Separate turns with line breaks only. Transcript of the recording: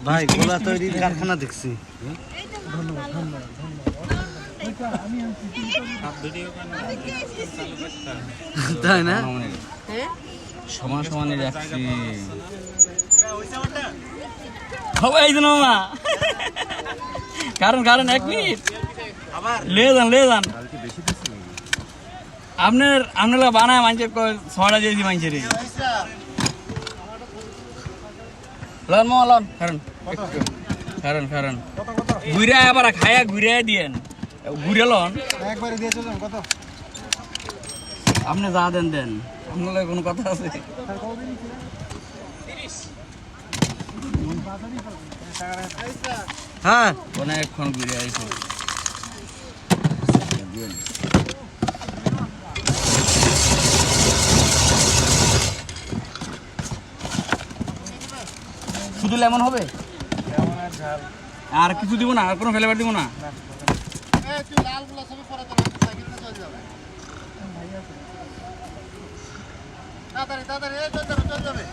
ভাই গোলা তৈরির কারখানা দেখছি। তাই না?
সমান সমানই রাখছি। এই জন্য না কারণ 1 মিনিট লে যান আপনার বানায় মানুষের 6টা দিয়েছি মানুষের লন কারণ ঘুরে আবার খায়া ঘুরে দিয়েন ঘুরে লন আপনি যা দেন আপনার কোনো কথা আছে?
হ্যাঁ
অনেকক্ষণ ঘুরে আইছে। শুধু লেমন হবে আর কিছু দিব না? আর কোনো ফ্লেভার দিব না?
তাড়াতাড়ি চল যাবে।